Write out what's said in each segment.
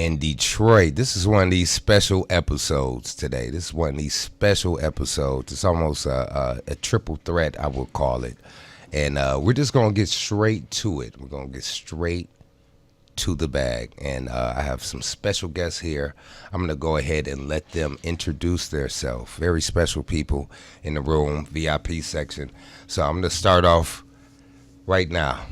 in Detroit. This is one of these special episodes today. This is one of these special episodes. It's almost a triple threat, I would call it. And we're just going to get straight to it. We're going to get straight to the bag. And I have some special guests here. I'm going to go ahead and let them introduce themselves. Very special people in the room, VIP section. So I'm going to start off right now.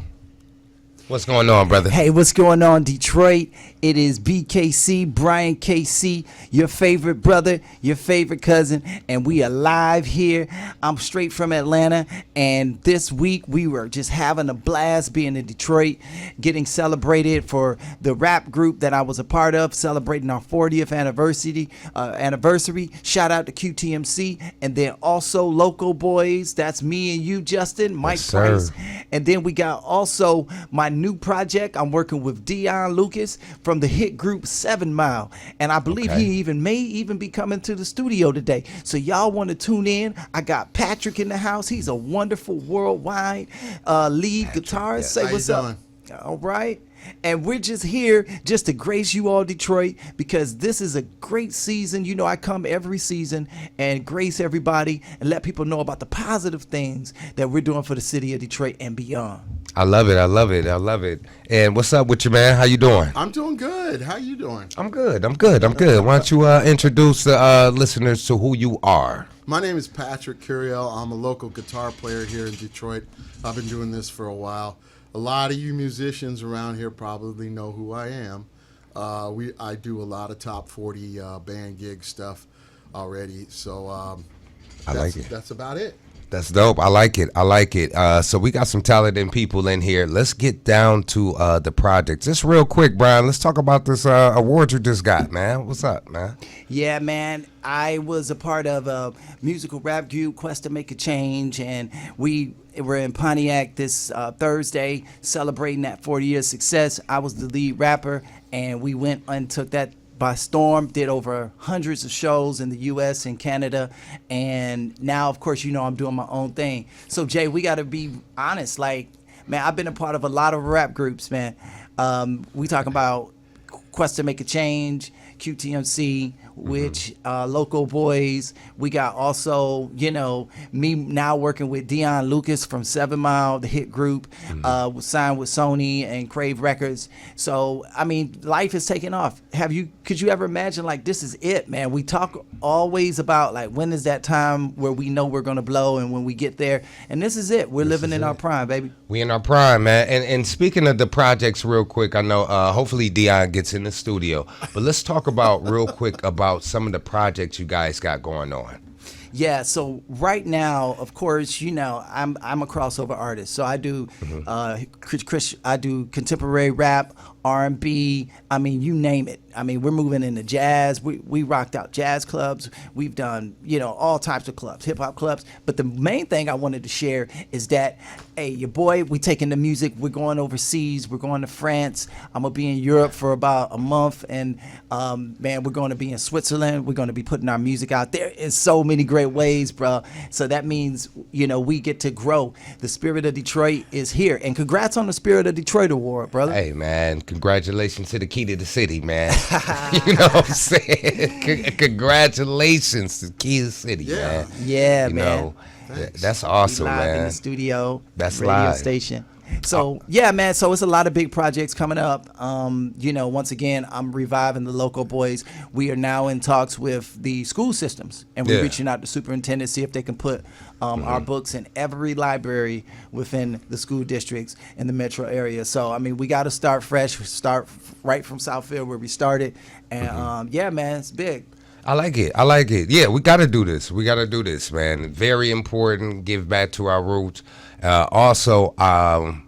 What's going on, brother? Hey, what's going on, Detroit? It is BKC, Brian KC, your favorite brother, your favorite cousin, and we are live here. I'm straight from Atlanta, and this week we were just having a blast being in Detroit, getting celebrated for the rap group that I was a part of, celebrating our 40th anniversary. Shout out to QTMC, and then also Local Boys. That's me and you, Justin, Mike Yes, Price, sir. and then we got also my new project. I'm working with Dion Lucas from the hit group 7 Mile, and I believe Okay. he may even be coming to the studio today. So y'all want to tune in? I got Patrick in the house. He's a wonderful worldwide lead guitarist. yes. Say How you what's up. doing? All right. And we're just here just to grace you all, Detroit, because this is a great season. You know, I come every season and grace everybody and let people know about the positive things that we're doing for the city of Detroit and beyond. I love it. I love it. I love it. And what's up with you, man? How you doing? I'm doing good. How you doing? I'm good. I'm good. I'm good. Why don't you introduce the listeners to who you are? My name is Patrick Curiel. I'm a local guitar player here in Detroit. I've been doing this for a while. A lot of you musicians around here probably know who I am. I do a lot of top 40 band gig stuff already. So I like it. That's about it. That's dope. I like it. I like it. So we got some talented people in here. Let's get down to the project. Just real quick, Brian, let's talk about this award you just got, man. What's up, man? Yeah, man. I was a part of a musical rap group, Quest to Make a Change, and we were in Pontiac this Thursday celebrating that 40 years success. I was the lead rapper, and we went and took that by storm, did over hundreds of shows in the U.S. and Canada, and now, of course, you know I'm doing my own thing. So, Jay, we got to be honest. Like, man, I've been a part of a lot of rap groups, man. We talking about Quest to Make a Change, QTMC, which Local Boys. We got also, you know, me now working with Dion Lucas from 7 Mile, the hit group, signed with Sony and Crave Records. So, I mean, life is taking off. Could you ever imagine, like, this is it, man? We talk always about, like, when is that time where we know we're going to blow and when we get there. And this is it. We're living in our prime, baby. We in our prime, man. And speaking of the projects real quick, I know hopefully Dion gets in the studio. But let's talk about real quick about some of the projects you guys got going on. Yeah, so right now, of course, you know, I'm a crossover artist. So I do I do contemporary rap, R&B, I mean, you name it. I mean, we're moving into jazz. We rocked out jazz clubs. We've done, you know, all types of clubs, hip hop clubs. But the main thing I wanted to share is that, hey, your boy, we taking the music. We're going overseas. We're going to France. I'm going to be in Europe for about a month. And, man, we're going to be in Switzerland. We're going to be putting our music out there in so many great ways, bro. So that means, you know, we get to grow. The Spirit of Detroit is here. And congrats on the Spirit of Detroit Award, brother. Hey, man, congratulations to the key to the city, man. You know what I'm saying? Congratulations to Key to the City, man. Yeah, you man. know, that's awesome, We live man. in the studio, That's radio live. station. So yeah, man. So it's a lot of big projects coming up. You know, once again, I'm reviving the Local Boys. We are now in talks with the school systems, and we're Yeah. reaching out to superintendents see if they can put our books in every library within the school districts in the metro area. So I mean, we got to start fresh. Start right from Southfield where we started, and yeah, man, it's big. I like it. I like it. Yeah, we got to do this. We got to do this, man. Very important. Give back to our roots. Also,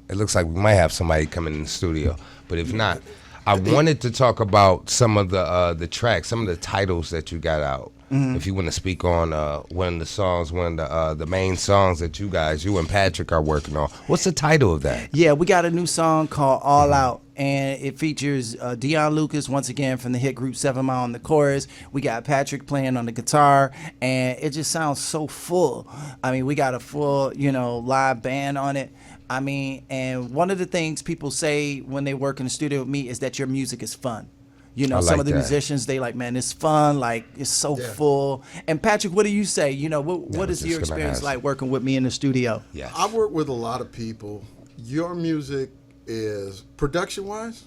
it looks like we might have somebody coming in the studio, but if not, I wanted to talk about some of the tracks, some of the titles that you got out. If you want to speak on one of the songs, one of the main songs that you and Patrick are working on. What's the title of that? Yeah, we got a new song called All Out, and it features Dion Lucas, once again, from the hit group 7 Mile on the chorus. We got Patrick playing on the guitar, and it just sounds so full. I mean, we got a full, you know, live band on it. I mean, and one of the things people say when they work in the studio with me is that your music is fun. You know, I some like of the that. musicians, they like, man, it's fun, like it's so Yeah. full. And Patrick, what do you say? You know, what was is your just gonna experience ask. like working with me in the studio? Yes. I work with a lot of people. Your music is, production wise,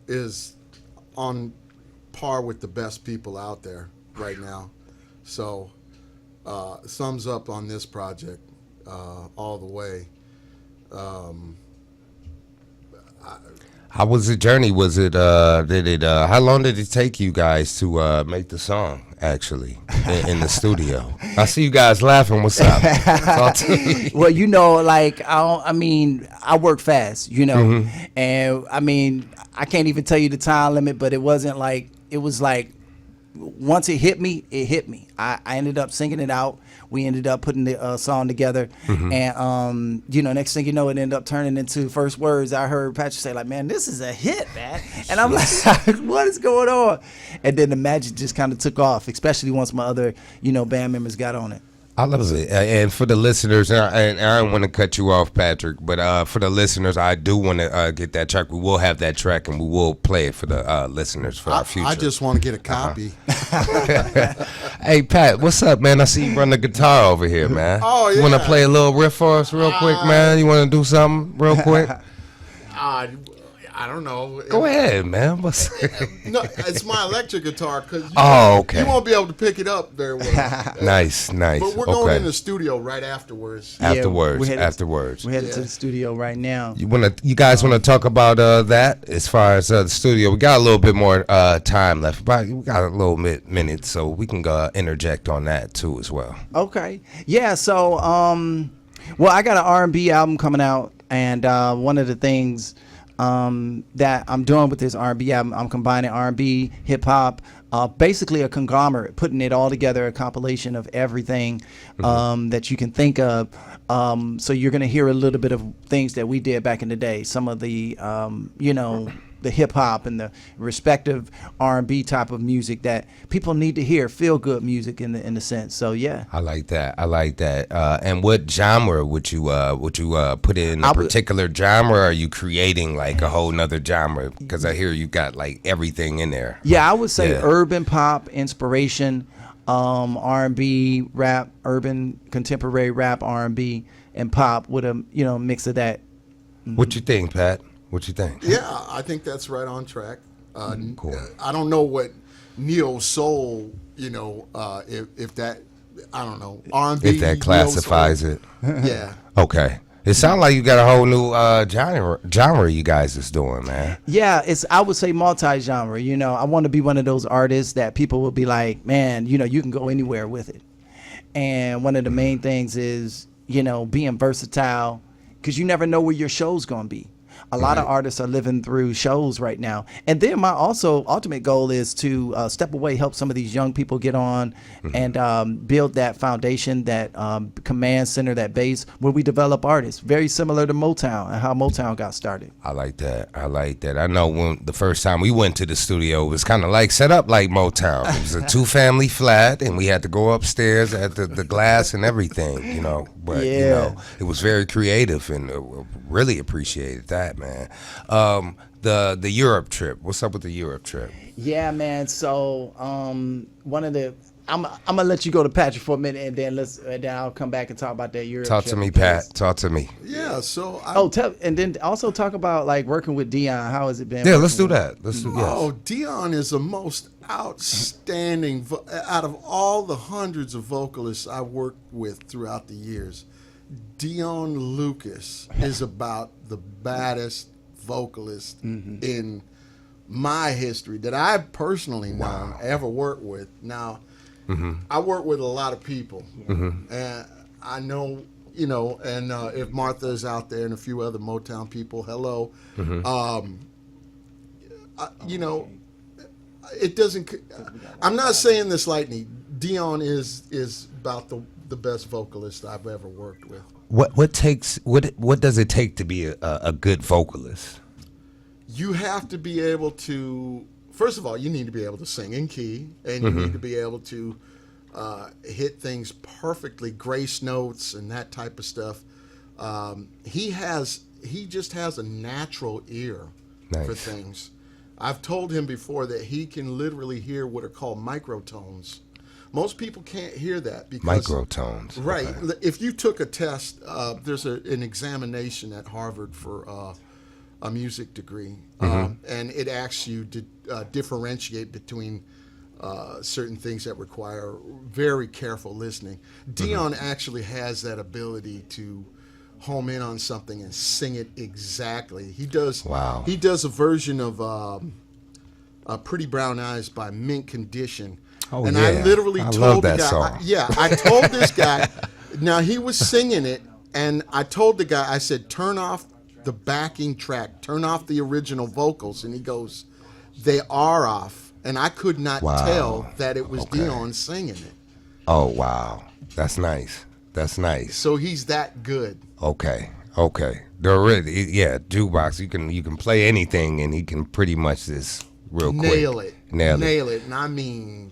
is on par with the best people out there right now. So, thumbs up on this project all the way. How was the journey? Was it how long did it take you guys to make the song actually in the studio? I see you guys laughing. What's up? Talk to me. Well, you know, like I mean, I work fast, you know, Mm-hmm. and I mean, I can't even tell you the time limit, but it wasn't like it was like once it hit me, it hit me. I ended up singing it out. We ended up putting the song together, Mm-hmm. and you know, next thing you know, it ended up turning into first words. I heard Patrick say like, "Man, this is a hit, man," and I'm like, "What is going on?" And then the magic just kind of took off, especially once my other, you know, band members got on it. I love it. And for the listeners, and I don't want to cut you off, Patrick, but for the listeners, I do want to get that track. We will have that track, and we will play it for the listeners for our future. I just want to get a copy. Hey, Pat, what's up, man? I see you run the guitar over here, man. Oh, You want to yeah. play a little riff for us real quick, man? You want to do something real quick? I don't know. Go ahead, man. What's No, it's my electric guitar because okay. you won't be able to pick it up very well. Nice. But we're going Okay. in the studio right afterwards. Afterwards, we're headed- afterwards. We're headed to the studio right now. You guys want to talk about that as far as the studio? We got a little bit more time left. We got a little minute, so we can interject on that too as well. Okay. Yeah. So, well, I got an R&B album coming out, and one of the things that I'm doing with this R&B album, I'm combining R&B, hip hop, basically a conglomerate, putting it all together, a compilation of everything that you can think of. So you're gonna hear a little bit of things that we did back in the day, some of the, you know, the hip hop and the respective R&B type of music that people need to hear, feel good music in the sense. So yeah. I like that. And what genre would you put in a particular genre? Or are you creating like a whole nother genre? Because I hear you got like everything in there. Yeah, I would say Yeah. urban pop inspiration, R&B, rap, urban contemporary rap, R&B, and pop with a mix of that. What you think, Pat? What you think? Yeah, I think that's right on track. Cool. I don't know what neo soul, if that, I don't know, R&B. If that classifies it. Yeah. Okay. It sounds like you got a whole new genre you guys is doing, man. Yeah, I would say multi-genre. You know, I want to be one of those artists that people will be like, man, you know, you can go anywhere with it. And one of the main things is, you know, being versatile, because you never know where your show's gonna be. A lot of artists are living through shows right now. And then my ultimate goal is to step away, help some of these young people get on and build that foundation, that command center, that base where we develop artists. Very similar to Motown and how Motown got started. I like that. I know when the first time we went to the studio, it was kind of like set up like Motown. It was a 2-family flat, and we had to go upstairs at the glass and everything, you know. But, you Yeah. know, it was very creative, and really appreciated that, man. The Europe trip. What's up with the Europe trip? Yeah, man. So one of the I'm gonna let you go to Patrick for a minute, and then I'll come back and talk about that Europe. Talk trip to me, because- Pat. Talk to me. Yeah, so and then also talk about like working with Dion. How has it been? Yeah, working let's do with- that. Let's do yes. Oh, Dion is the most outstanding out of all the hundreds of vocalists I worked with throughout the years. Dion Lucas is about the baddest vocalist in my history that I've personally known, ever worked with. Now, I work with a lot of people, and I know, and if Martha is out there and a few other Motown people, hello. It doesn't. I'm not saying this lightly. Dion is about the best vocalist I've ever worked with. What does it take to be a good vocalist? You have to be able to. First of all, you need to be able to sing in key, and you need to be able to hit things perfectly, grace notes and that type of stuff. He just has a natural ear for Nice. things. I've told him before that he can literally hear what are called microtones. Most people can't hear that because Microtones. right. Okay. If you took a test, there's an examination at Harvard for a music degree, and it asks you to differentiate between certain things that require very careful listening. Dion actually has that ability to home in on something and sing it exactly. He does. Wow. He does a version of "Pretty Brown Eyes" by Mint Condition. Oh, and yeah. I literally I told love the that guy, song. I told this guy. Now he was singing it, and I told the guy, I said, "Turn off the backing track, turn off the original vocals," and he goes, "They are off," and I could not Wow. tell that it was Okay. Dion singing it. Oh, wow. That's nice. That's nice. So he's that good. Okay. They're really, yeah, jukebox. You can play anything, and he can pretty much just real quick Nail it, Nail it. and I mean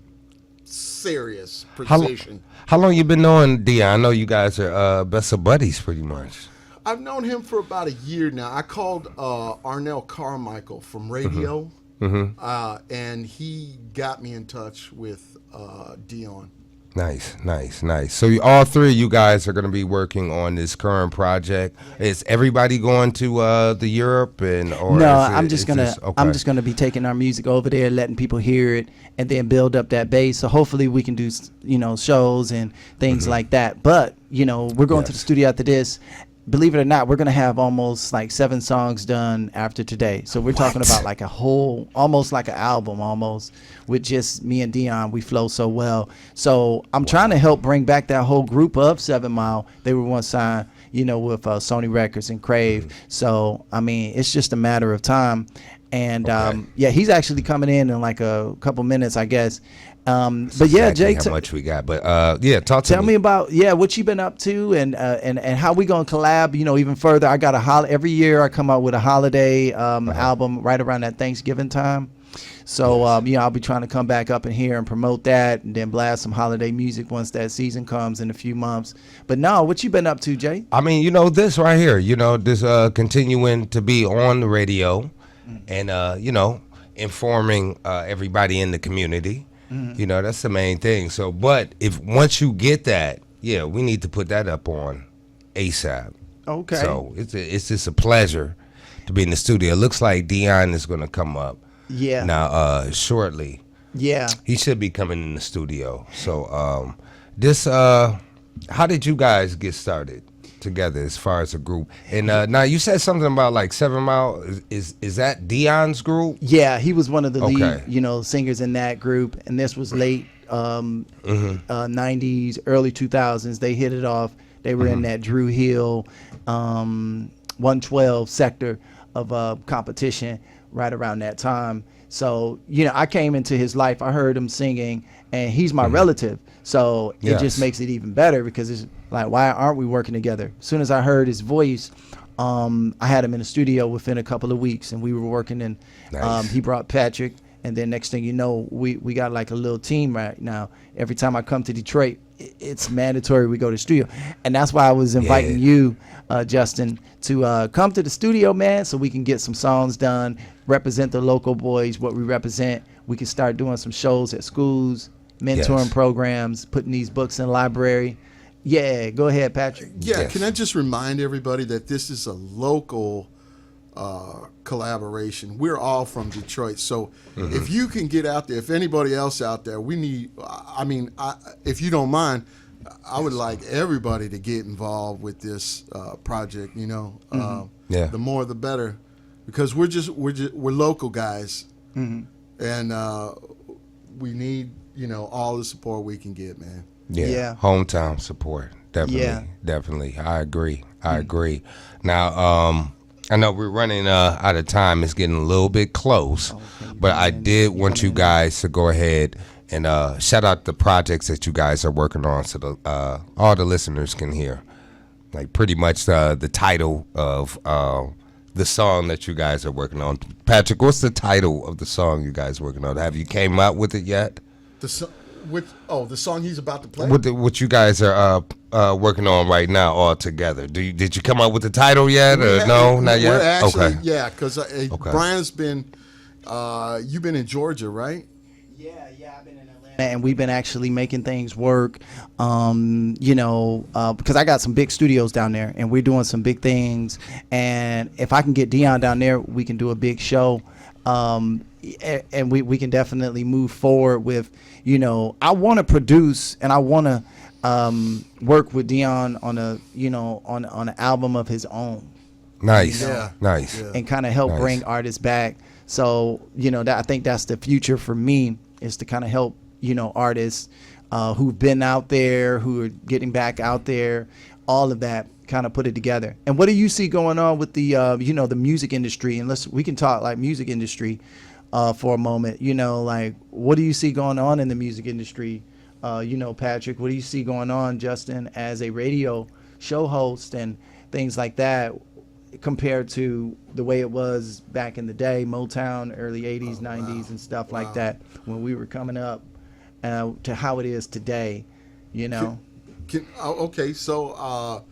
serious How, precision. how long you been knowing Dion? I know you guys are best of buddies, pretty much. I've known him for about a year now. I called Arnell Carmichael from radio, and he got me in touch with Dion. Nice. So all three of you guys are going to be working on this current project. Is everybody going to the Europe and or? No, is it- I'm just is gonna this- okay. I'm just gonna be taking our music over there, letting people hear it, and then build up that base. So hopefully we can do shows and things like that. But we're going to the Yes. studio after this. Believe it or not, we're gonna have almost like 7 songs done after today. So we're talking about like a whole, almost like an album, almost with just me and Dion. We flow so well. So I'm trying to help bring back that whole group of 7 Mile. They were once signed, with Sony Records and Crave. So I mean, it's just a matter of time. And yeah, he's actually coming in like a couple minutes, I guess. But yeah, Exactly Jay, how much we got? But yeah, talk to tell me about what you been up to and how we gonna collab even further. I got every year I come out with a holiday album right around that Thanksgiving time. So I'll be trying to come back up in here and promote that, and then blast some holiday music once that season comes in a few months. But no, what you been up to, Jay? I mean, this right here, this continuing to be on the radio, and informing everybody in the community. That's the main thing. So, but if once you get that, we need to put that up on ASAP. Okay. So it's just a pleasure to be in the studio. It looks like Dion is going to come up. Yeah. Now, shortly. Yeah. He should be coming in the studio. So, how did you guys get started together as far as a group? And now you said something about like 7 Mile. Is that Dion's group? Yeah, he was one of the Okay. lead, singers in that group, and this was late 90s, early 2000s. They hit it off. They were in that Drew Hill 112 sector of competition right around that time. So, I came into his life. I heard him singing, and he's my relative. So it Yes. just makes it even better because it's like, why aren't we working together? As soon as I heard his voice, I had him in the studio within a couple of weeks, and we were working. And Nice. he brought Patrick, and then next thing you know, we got like a little team right now. Every time I come to Detroit, it's mandatory we go to the studio, and that's why I was inviting you, Justin, to come to the studio, man, so we can get some songs done, represent the local boys, what we represent. We can start doing some shows at schools, mentoring Yes. programs, putting these books in the library. Yeah, go ahead, Patrick. Yeah, Yes. can I just remind everybody that this is a local collaboration. We're all from Detroit, so if you can get out there, if anybody else out there, we need. If you don't mind, I would like everybody to get involved with this project. Yeah. The more, the better, because we're local guys, and we need all the support we can get, man. Yeah. Hometown support. Definitely. Yeah. Definitely. I agree. Now, I know we're running out of time. It's getting a little bit close, but I did want you guys to go ahead and shout out the projects that you guys are working on so all the listeners can hear. Like pretty much the title of the song that you guys are working on. Patrick, what's the title of the song you guys are working on? Have you came out with it yet? The song he's about to play. What you guys are working on right now all together? Did you come up with the title yet, or no, not yet? We're actually, Okay. yeah, because Brian's been You've been in Georgia, right? Yeah, I've been in Atlanta, and we've been actually making things work. Because I got some big studios down there, and we're doing some big things. And if I can get Dion down there, we can do a big show. And we can definitely move forward with, I want to produce and I want to work with Dion on on an album of his own. Nice, Yeah. nice. Yeah. And kind of help Nice. bring artists back. So, that I think that's the future for me, is to kind of help, artists who've been out there, who are getting back out there, all of that, kind of put it together. And what do you see going on with the, the music industry? And we can talk like music industry for a moment. Like, what do you see going on in the music industry? Patrick, what do you see going on, Justin, as a radio show host and things like that, compared to the way it was back in the day, Motown, early 80s, 90s, and stuff like that, when we were coming up, to how it is today, Okay, so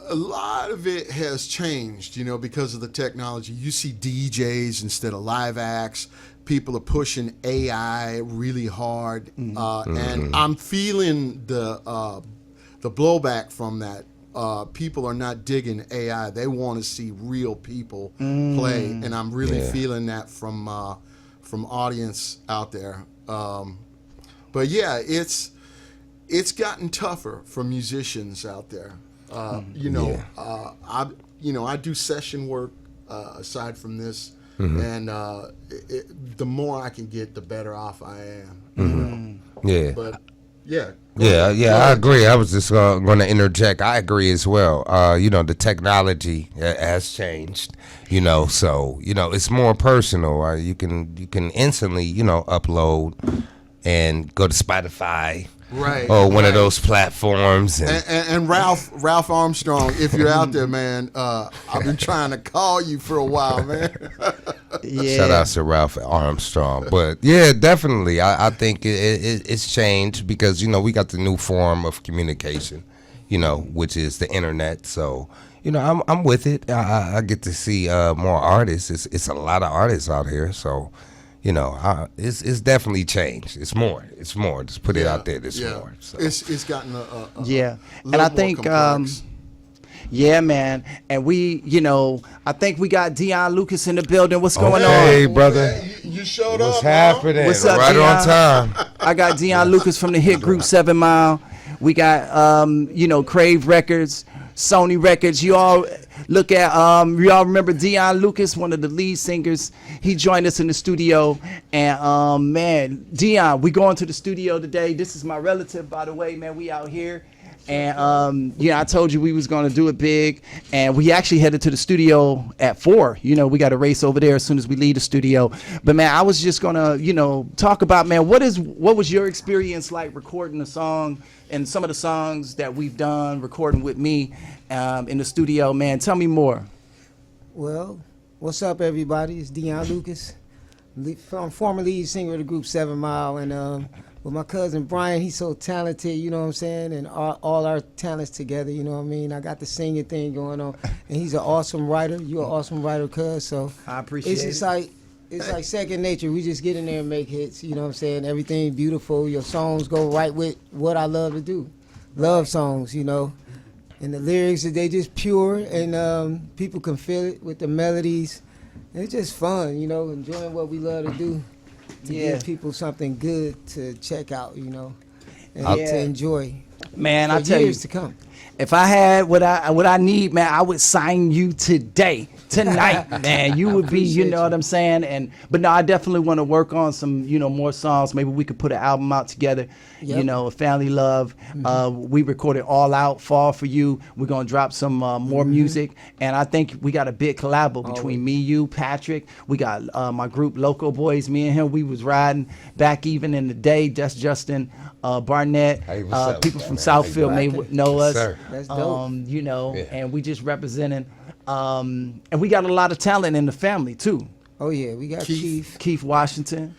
a lot of it has changed, because of the technology. You see DJs instead of live acts. People are pushing AI really hard, and I'm feeling the blowback from that. People are not digging AI. They want to see real people play, and I'm really feeling that from audience out there. But yeah, it's gotten tougher for musicians out there. I do session work aside from this, and the more I can get, the better off I am. Yeah. But yeah. Yeah, I agree. I was just going to interject. I agree as well. The technology has changed. So it's more personal. You can instantly upload and go to Spotify, Right. or one of those platforms. And Ralph Armstrong, if you're out there, man, I've been trying to call you for a while, man. Yeah. Shout out to Ralph Armstrong. But yeah, definitely. I think it's changed because, we got the new form of communication, which is the internet. So, I'm with it. I get to see more artists. It's a lot of artists out here. So, it's definitely changed. It's more. Just put it out there. It's more. So. It's gotten a and I think yeah, man. And we, I think we got Dion Lucas in the building. What's going on? Hey, brother. You showed What's up. happening? What's up, right Dion? on time. I got Dion Lucas from the hit group 7 Mile. We got Crave Records, Sony Records. You all look at you all remember Dion Lucas, one of the lead singers. He joined us in the studio, and man, Dion, we going to the studio today. This is my relative, by the way, man. We out here. And I told you we was gonna do it big, and we actually headed to the studio at 4. We got a race over there as soon as we leave the studio. But man, I was just gonna talk about, man, what was your experience like recording a song and some of the songs that we've done recording with me in the studio, man. Tell me more. Well, what's up, everybody? It's Dion Lucas, former lead singer of the group 7 Mile, and with my cousin Brian, he's so talented, you know what I'm saying, and all our talents together, you know what I mean. I got the singing thing going on, and he's an awesome writer. You're an awesome writer, cuz. So I appreciate it's just it. it's like second nature. We just get in there and make hits, you know what I'm saying. Everything beautiful. Your songs go right with what I love to do, love songs, and the lyrics, they just pure, and people can feel it with the melodies. It's just fun, enjoying what we love to do. To give people something good to check out, and to enjoy. Man, I for tell you, years to come. if I had what I need, man, I would sign you tonight, man. You would be, what I'm saying. But no, I definitely want to work on some, more songs. Maybe we could put an album out together. Yep. Family Love. We recorded All Out, Fall for You. We're gonna drop some more music, and I think we got a big collabo between me, you, Patrick. We got my group, Loco Boys. Me and him, we was riding back even in the day. That's Justin, Barnett. Hey, what's up, people from man? Southfield How may you know us. Sir. That's dope. And we just representing. And we got a lot of talent in the family too. Oh yeah, we got Keith. Washington.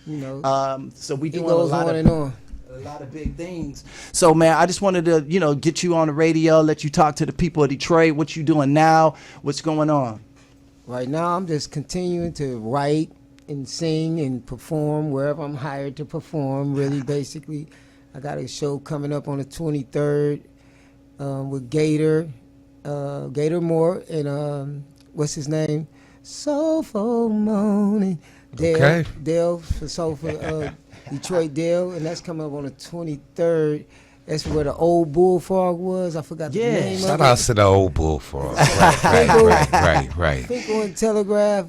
So we He doing goes a lot on of and on. a lot of big things. So man, I just wanted to get you on the radio, let you talk to the people of Detroit. What you doing now? What's going on? Right now, I'm just continuing to write, and sing and perform wherever I'm hired to perform. Really, basically, I got a show coming up on the 23rd with Gator Moore and what's his name? Soulful Morning. Dale for Soulful Detroit Dale, and that's coming up on the 23rd. That's where the old Bullfrog was. I forgot the name of it. Shout out to the old Bullfrog. Right. Finkel and Telegraph.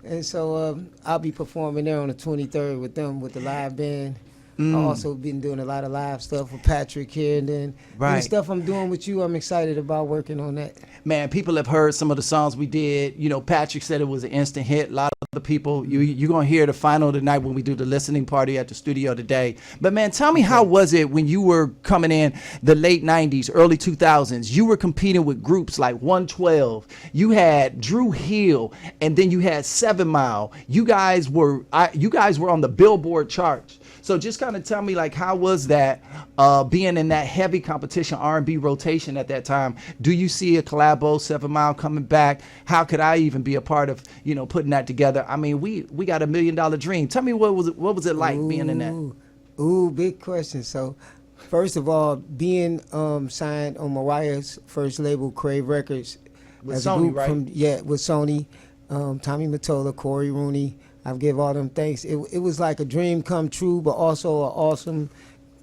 And so I'll be performing there on the 23rd with them, with the live band. I've also been doing a lot of live stuff with Patrick here, and then the stuff I'm doing with you, I'm excited about working on that. Man, people have heard some of the songs we did. You know, Patrick said it was an instant hit. A lot of the people, you're going to hear the final tonight when we do the listening party at the studio today. But man, tell me, how was it when you were coming in the late 90s, early 2000s? You were competing with groups like 112. You had Drew Hill, and then you had 7 Mile. You guys were on the Billboard charts. So just kind of tell me, like, how was that being in that heavy competition R&B rotation at that time? Do you see a collabo 7 Mile coming back? How could I even be a part of, putting that together? I mean, we got $1 million dream. Tell me, what was it like being in that? Ooh, big question. So first of all, being signed on Mariah's first label, Crave Records, With as Sony, a group right? with Sony, Tommy Mottola, Corey Rooney. I give all them thanks. It was like a dream come true, but also an awesome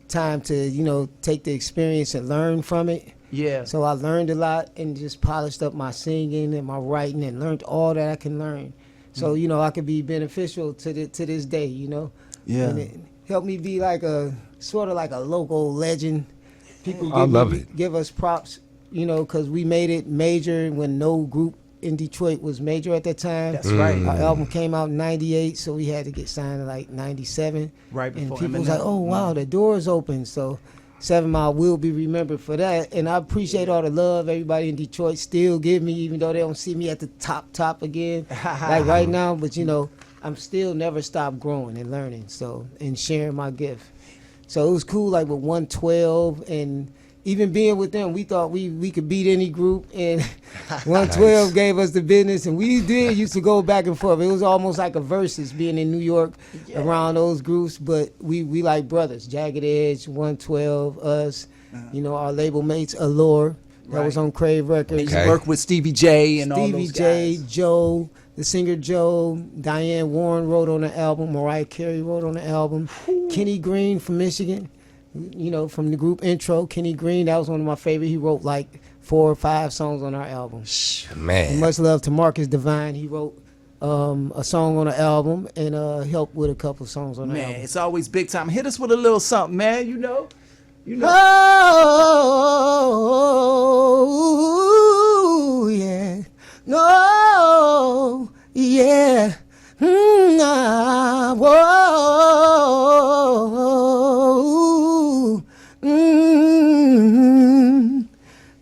time to, take the experience and learn from it. Yeah. So I learned a lot and just polished up my singing and my writing and learned all that I can learn. So, I could be beneficial to this day, Yeah. And it helped me be like a sort of like a local legend. People give us props, because we made it major when no group in Detroit was major at that time. That's right. Our album came out in 98, so we had to get signed in like 97. Right before And people was Eminem. like, oh, wow, the door's open. So 7 Mile will be remembered for that. And I appreciate all the love everybody in Detroit still give me, even though they don't see me at the top again, like right now. But, I'm still never stopped growing and learning, and sharing my gift. So it was cool, like with 112 and even being with them, we thought we could beat any group, and 112 gave us the business, and we used to go back and forth. It was almost like a versus being in New York around those groups, but we like brothers. Jagged Edge, 112, us, our label mates, Allure, that was on Crave Records. You worked with Stevie J and all those Stevie J, guys. Joe, the singer Joe, Diane Warren wrote on the album, Mariah Carey wrote on the album, Kenny Green from Michigan. From the group Intro, Kenny Green, that was one of my favorite. He wrote like 4 or 5 songs on our album. Man. Much love to Marcus Divine. He wrote a song on the album and helped with a couple songs on the album. Man, it's always big time. Hit us with a little something, man. Oh, yeah. No, yeah.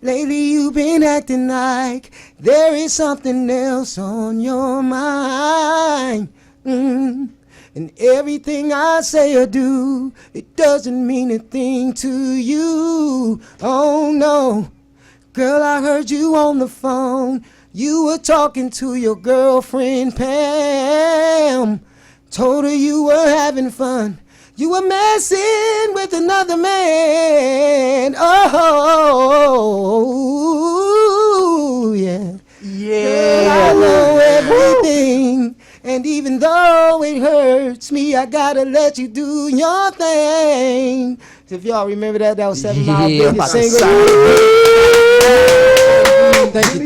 Lately you've been acting like there is something else on your mind. And everything I say or do, it doesn't mean a thing to you. Oh no, girl, I heard you on the phone. You were talking to your girlfriend Pam. Told her you were having fun. You were messing with another man. Oh, yeah. Yeah. Girl, I know everything. And even though it hurts me, I gotta let you do your thing. So if y'all remember that was 7 Mile biggest single. Thank you.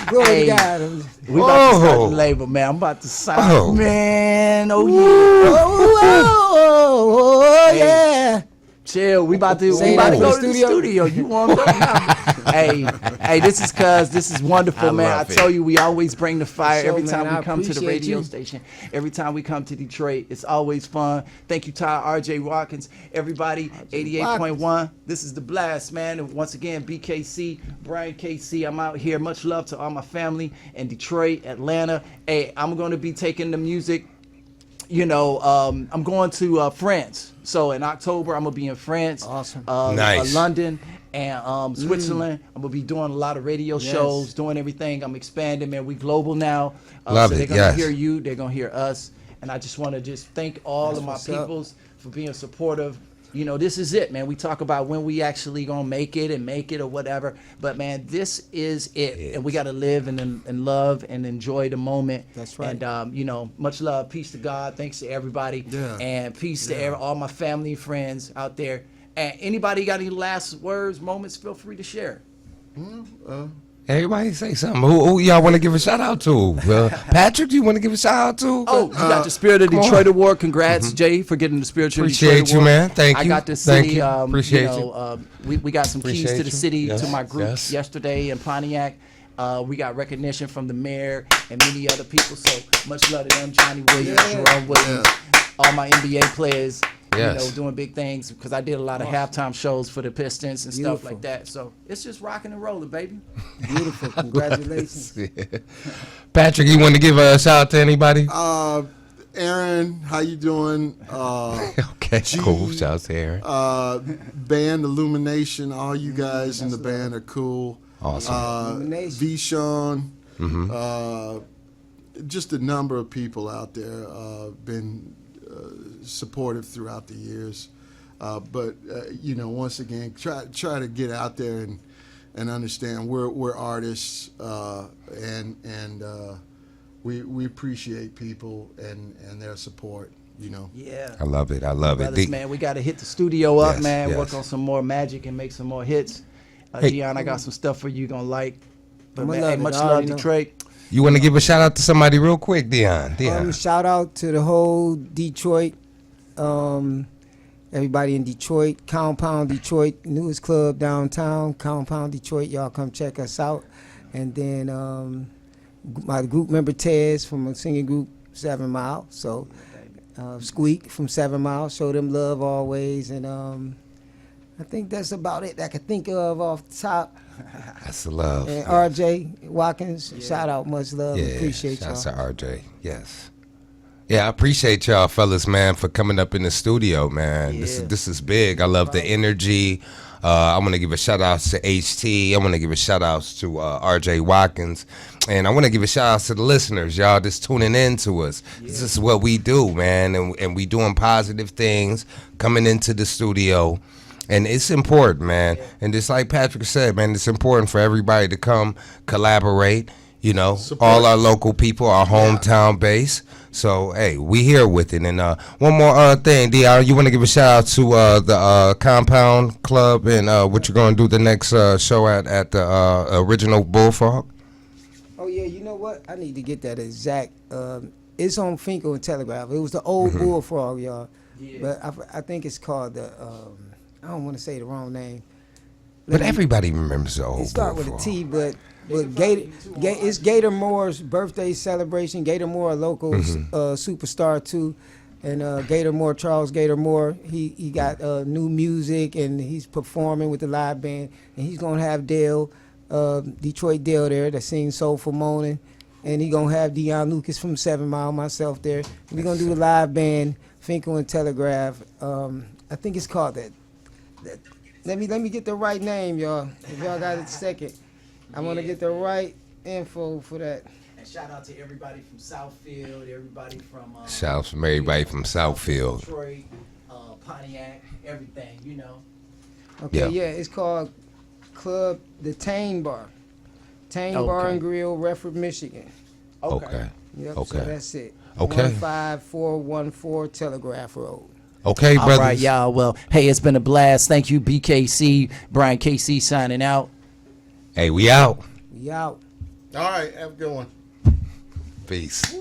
Glory to God. We about to start the label, man. I'm about to sign, man. Oh, yeah. Oh, yeah. Chill. We about to go to the studio. You want to go now? Hey, this is wonderful, man. I tell you, we always bring the fire every time we come to the radio station. Every time we come to Detroit, it's always fun. Thank you, Ty, RJ Watkins, everybody, 88.1. This is The Blast, man. And once again, BKC, Brian KC, I'm out here. Much love to all my family in Detroit, Atlanta. Hey, I'm going to be taking the music. I'm going to France. So in October, I'm going to be in France. Awesome. Nice. London. and Switzerland. I'm gonna be doing a lot of radio shows, doing everything. I'm expanding, man. We global now. Love so it, they're gonna yes. hear you. They're gonna hear us. And I just want to thank all of my what's up. peoples for being supportive. You know, this is it, man. We talk about when we actually gonna make it or whatever. But man, this is it, and we gotta live and love and enjoy the moment. That's right. And you know, much love, peace to God, thanks to everybody, and peace to all my family and friends out there. And anybody got any last words, moments? Feel free to share. Everybody say something. Who y'all want to give a shout out to? Patrick, do you want to give a shout out to? Oh, you got the Spirit of come Detroit on. Award. Congrats, Jay, for getting the Spirit of Detroit Appreciate you, Award. man. Thank I you. got the Thank city. you. Appreciate We got some keys Appreciate to the you. city Yes, to my group yes. yesterday in Pontiac. We got recognition from the mayor and many other people. So much love to them, Johnny Williams, Jerome Williams, all my NBA players. Yes. You know, doing big things because I did a lot of halftime shows for the Pistons and stuff Beautiful. like that. So it's just rocking and rolling, baby. Beautiful. Congratulations. Patrick, you want to give a shout out to anybody? Aaron, how you doing? Okay, cool. Shout out to Aaron. Band Illumination, all you guys in the band are cool. Awesome. Illumination. V-Sean, just a number of people out there been supportive throughout the years. But you know, once again, try to get out there and understand we're artists, and we appreciate people and their support. You know. Yeah. I love it. I love Brothers, it. man, we got to hit the studio up, Yes, man. yes. Work on some more magic and make some more hits. Hey. Dion, I got some stuff for you gonna like. But I'ma man, love hey, it. much I love, already know. Detroit. You want to give a shout out to somebody real quick, Dion? Shout out to the whole Detroit, everybody in Detroit, Compound Detroit, newest club downtown, Compound Detroit. Y'all come check us out. And then my group member Tez from a singing group 7 Mile. So Squeak from 7 Mile, show them love always. And I think that's about it that I can think of off the top. That's the love. And RJ Watkins, shout out, much love. Yeah, Appreciate y'all. shouts to RJ. Yes. Yeah, I appreciate y'all fellas, man, for coming up in the studio, man. Yeah. This is big. I love the energy. I want to give a shout out to HT. I want to give a shout out to RJ Watkins. And I want to give a shout out to the listeners, y'all just tuning in to us. This is what we do, man. And we doing positive things, coming into the studio. And it's important, man. And just like Patrick said, man, it's important for everybody to come collaborate, you know, Support. all our local people, our hometown base. So, hey, we here with it. And one more thing, Dion, you want to give a shout out to the Compound Club and what you're going to do the next show at the original Bullfrog? Oh yeah, you know what? I need to get that exact. It's on Finkel and Telegraph. It was the old Bullfrog, y'all. Yeah. But I think it's called the. I don't want to say the wrong name. But everybody remembers the old It start with a Bullfrog. T, but it's Gator Moore's birthday celebration. Gator Moore, a local superstar too, and Gator Moore, Charles Gator Moore. He got new music and he's performing with the live band, and he's gonna have Dale, Detroit Dale there that sings Soulful Moaning, and he gonna have Dion Lucas from 7 Mile, myself there. We're gonna do the live band, Finkel and Telegraph. I think it's called that. Let me get the right name, y'all. If y'all got a second, I want to get the right info for that. And shout out to everybody from Southfield, everybody from Shouts from everybody from Southfield. Detroit, Pontiac, everything, you know. Okay, Yeah. it's called Club the Tane Bar. Tane Okay. Bar and Grill, Redford, Michigan. Okay. Yep, Okay. so that's it. Okay. 15414 Telegraph Road. Okay, All brothers. right, y'all. Well, hey, it's been a blast. Thank you, BKC. Brian KC signing out. Hey, we out. We out. All right, have a good one. Peace.